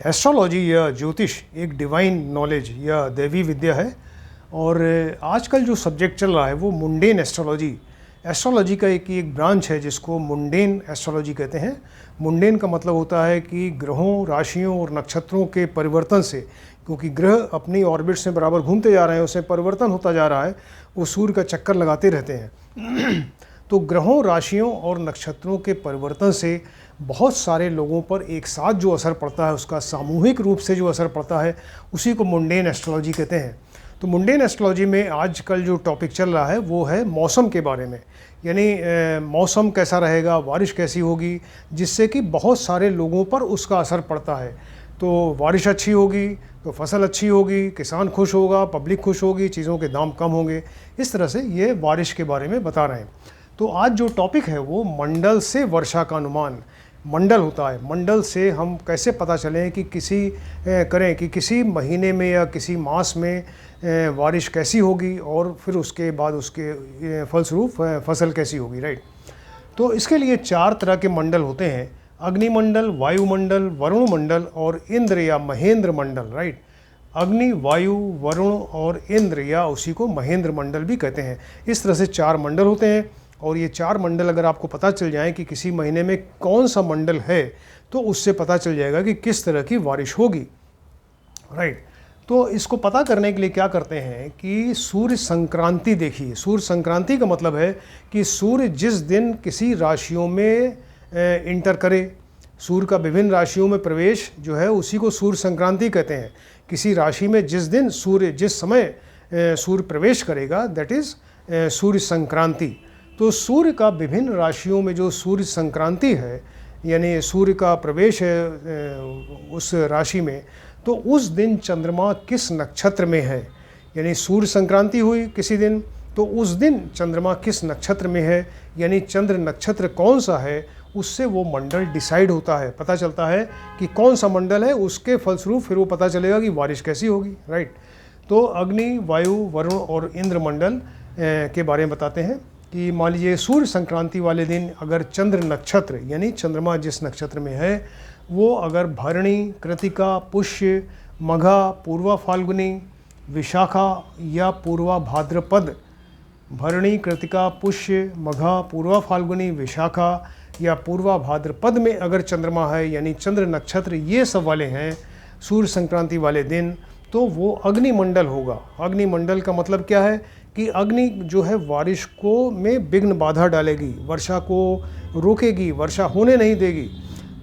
Astrology या ज्योतिष एक डिवाइन नॉलेज या दैवी विद्या है। और आजकल जो सब्जेक्ट चल रहा है वो मुंडेन एस्ट्रोलॉजी। एस्ट्रोलॉजी का एक ब्रांच है जिसको मुंडेन एस्ट्रोलॉजी कहते हैं। मुंडेन का मतलब होता है कि ग्रहों, राशियों और नक्षत्रों के परिवर्तन से, क्योंकि ग्रह अपनी ऑर्बिट्स में बराबर घूमते जा रहे हैं, उसमें परिवर्तन होता जा रहा है, वो सूर्य का चक्कर लगाते रहते हैं। तो ग्रहों, राशियों और नक्षत्रों के परिवर्तन से बहुत सारे लोगों पर एक साथ जो असर पड़ता है, उसका सामूहिक रूप से जो असर पड़ता है, उसी को मुंडेन एस्ट्रोलॉजी कहते हैं। तो मुंडेन एस्ट्रोलॉजी में आजकल जो टॉपिक चल रहा है वो है मौसम के बारे में, यानी मौसम कैसा रहेगा, बारिश कैसी होगी, जिससे कि बहुत सारे लोगों पर उसका असर पड़ता है। तो बारिश अच्छी होगी तो फसल अच्छी होगी, किसान खुश होगा, पब्लिक खुश होगी, चीज़ों के दाम कम होंगे। इस तरह से ये बारिश के बारे में बता रहे हैं। तो आज जो टॉपिक है वो मंडल से वर्षा का अनुमान। मंडल होता है, मंडल से हम कैसे पता चलें कि किसी महीने में या किसी मास में बारिश कैसी होगी और फिर उसके बाद उसके फलस्वरूप फसल कैसी होगी, राइट। तो इसके लिए 4 तरह के मंडल होते हैं: अग्निमंडल, वायुमंडल, वरुण मंडल और इंद्र या महेंद्र मंडल, राइट। अग्नि, वायु, वरुण और इंद्र या उसी को महेंद्र मंडल भी कहते हैं। इस तरह से 4 मंडल होते हैं। और ये 4 मंडल अगर आपको पता चल जाए कि किसी महीने में कौन सा मंडल है, तो उससे पता चल जाएगा कि किस तरह की बारिश होगी, राइट। तो इसको पता करने के लिए क्या करते हैं कि सूर्य संक्रांति देखिए। सूर्य संक्रांति का मतलब है कि सूर्य जिस दिन किसी राशियों में इंटर करे, सूर्य का विभिन्न राशियों में प्रवेश जो है उसी को सूर्य संक्रांति कहते हैं। किसी राशि में जिस समय सूर्य प्रवेश करेगा, दैट इज सूर्य संक्रांति। तो सूर्य का विभिन्न राशियों में जो सूर्य संक्रांति है, यानी सूर्य का प्रवेश है उस राशि में, तो उस दिन चंद्रमा किस नक्षत्र में है, यानी सूर्य संक्रांति हुई किसी दिन, तो उस दिन चंद्रमा किस नक्षत्र में है, यानी चंद्र नक्षत्र कौन सा है, उससे वो मंडल डिसाइड होता है। पता चलता है कि कौन सा मंडल है, उसके फलस्वरूप फिर वो पता चलेगा कि बारिश कैसी होगी, राइट। तो अग्नि, वायु, वरुण और इंद्र मंडल के बारे में बताते हैं कि मान लीजिए सूर्य संक्रांति वाले दिन अगर चंद्र नक्षत्र, यानी चंद्रमा जिस नक्षत्र में है, वो अगर भरणी, कृतिका, पुष्य, मघा, पूर्वा फाल्गुनी, विशाखा या पूर्वा भाद्रपद, भरणी, कृतिका, पुष्य, मघा, पूर्वा फाल्गुनी, विशाखा या पूर्वा भाद्रपद में अगर चंद्रमा है, यानी चंद्र नक्षत्र ये सब वाले हैं सूर्य संक्रांति वाले दिन, तो वो अग्निमंडल होगा। अग्निमंडल का मतलब क्या है कि अग्नि जो है बारिश को में विघ्न बाधा डालेगी, वर्षा को रोकेगी, वर्षा होने नहीं देगी,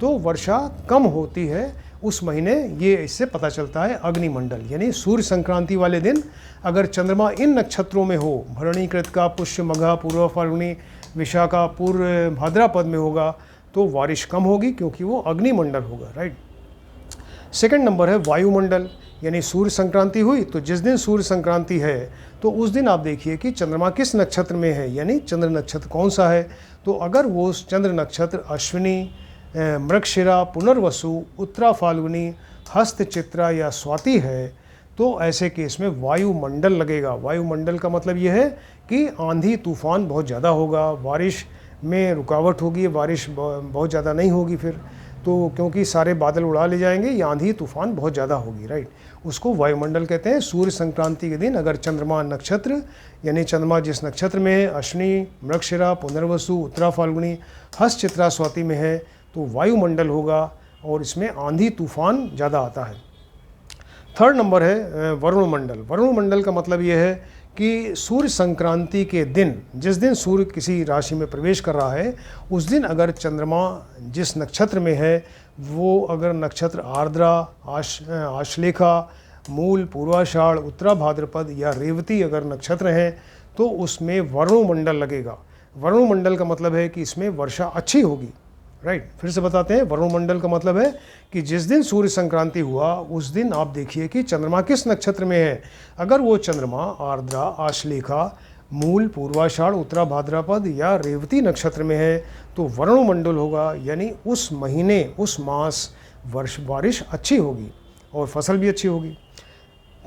तो वर्षा कम होती है उस महीने। ये इससे पता चलता है अग्निमंडल। यानी सूर्य संक्रांति वाले दिन अगर चंद्रमा इन नक्षत्रों में हो, भरणी, कृतिका, पुष्य, मघा, पूर्व फाल्गुनी, विशाखा, पूर्व भाद्रपद में होगा, तो बारिश कम होगी क्योंकि वो अग्निमंडल होगा, राइट। सेकंड नंबर है वायुमंडल। यानी सूर्य संक्रांति हुई तो जिस दिन सूर्य संक्रांति है तो उस दिन आप देखिए कि चंद्रमा किस नक्षत्र में है, यानी चंद्र नक्षत्र कौन सा है। तो अगर वो चंद्र नक्षत्र अश्विनी, मृगशिरा, पुनर्वसु, उत्तरा फाल्गुनी, हस्त, चित्रा या स्वाति है, तो ऐसे केस में वायुमंडल लगेगा। वायुमंडल का मतलब यह है कि आंधी तूफान बहुत ज़्यादा होगा, बारिश में रुकावट होगी, बारिश बहुत ज़्यादा नहीं होगी फिर तो, क्योंकि सारे बादल उड़ा ले जाएंगे, या आंधी तूफान बहुत ज़्यादा होगी, राइट। उसको वायुमंडल कहते हैं। सूर्य संक्रांति के दिन अगर चंद्रमा नक्षत्र, यानी चंद्रमा जिस नक्षत्र में है, अश्विनी, मृगशिरा, पुनर्वसु, उत्तरा फाल्गुनी, हस्त, चित्रा, स्वाति में है, तो वायुमंडल होगा और इसमें आंधी तूफान ज़्यादा आता है। थर्ड नंबर है वरुण मंडल। वरुण मंडल का मतलब ये है कि सूर्य संक्रांति के दिन, जिस दिन सूर्य किसी राशि में प्रवेश कर रहा है, उस दिन अगर चंद्रमा जिस नक्षत्र में है, वो अगर नक्षत्र आर्द्रा, आश्लेखा, मूल, पूर्वाषाढ़, उत्तरा भाद्रपद या रेवती अगर नक्षत्र हैं, तो उसमें वरुण मंडल लगेगा। वरुण मंडल का मतलब है कि इसमें वर्षा अच्छी होगी, राइट। फिर से बताते हैं, वरुण मंडल का मतलब है कि जिस दिन सूर्य संक्रांति हुआ उस दिन आप देखिए कि चंद्रमा किस नक्षत्र में है। अगर वो चंद्रमा आर्द्रा, आश्लेखा, मूल, पूर्वाषाढ़, उत्तरा भाद्रपद या रेवती नक्षत्र में है, तो वरुण मंडल होगा, यानी उस महीने, उस मास बारिश अच्छी होगी और फसल भी अच्छी होगी।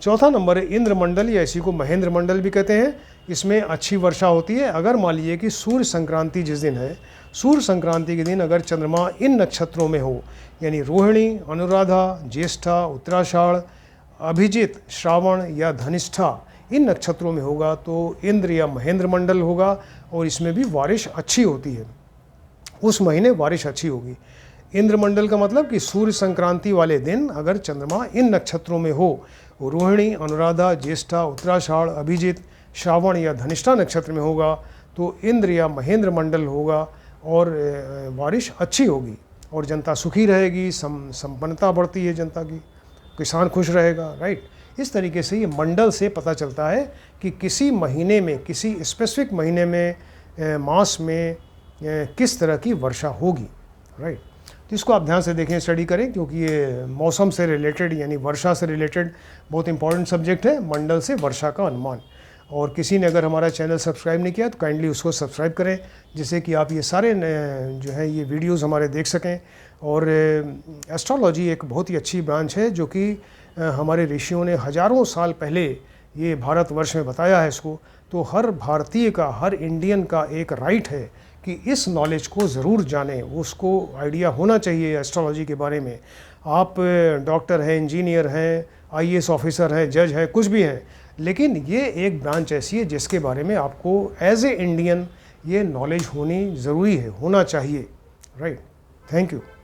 चौथा नंबर है इंद्रमंडल, या इसी को महेंद्र मंडल भी कहते हैं। इसमें अच्छी वर्षा होती है अगर मान लीजिए कि सूर्य संक्रांति जिस दिन है, सूर्य संक्रांति के दिन अगर चंद्रमा इन नक्षत्रों में हो, यानी रोहिणी, अनुराधा, ज्येष्ठा, उत्तराषाढ़, अभिजित, श्रावण या धनिष्ठा इन नक्षत्रों में होगा तो इंद्र या महेंद्र मंडल होगा, और इसमें भी बारिश अच्छी होती है, उस महीने बारिश अच्छी होगी। इंद्रमंडल का मतलब कि सूर्य संक्रांति वाले दिन अगर चंद्रमा इन नक्षत्रों में हो, रोहिणी, अनुराधा, ज्येष्ठा, उत्तराषाढ़, अभिजित, श्रावण या धनिष्ठा नक्षत्र में होगा तो इंद्र या महेंद्र मंडल होगा और बारिश अच्छी होगी और जनता सुखी रहेगी, संपन्नता बढ़ती है जनता की, किसान खुश रहेगा, राइट। इस तरीके से ये मंडल से पता चलता है कि किसी महीने में, किसी स्पेसिफिक महीने में, मास में किस तरह की वर्षा होगी, राइट। तो इसको आप ध्यान से देखें, स्टडी करें, क्योंकि ये मौसम से रिलेटेड यानी वर्षा से रिलेटेड बहुत इंपॉर्टेंट सब्जेक्ट है, मंडल से वर्षा का अनुमान। और किसी ने अगर हमारा चैनल सब्सक्राइब नहीं किया तो काइंडली उसको सब्सक्राइब करें, जिससे कि आप ये सारे जो है ये वीडियोस हमारे देख सकें। और एस्ट्रोलॉजी एक बहुत ही अच्छी ब्रांच है जो कि हमारे ऋषियों ने हज़ारों साल पहले ये भारतवर्ष में बताया है इसको। तो हर भारतीय का, हर इंडियन का एक राइट है कि इस नॉलेज को ज़रूर जानें, उसको आइडिया होना चाहिए एस्ट्रोलॉजी के बारे में। आप डॉक्टर हैं, इंजीनियर हैं, आईएएस ऑफिसर हैं, जज हैं, कुछ भी हैं, लेकिन ये एक ब्रांच ऐसी है जिसके बारे में आपको एज ए इंडियन ये नॉलेज होनी ज़रूरी है, होना चाहिए, राइट। Thank you.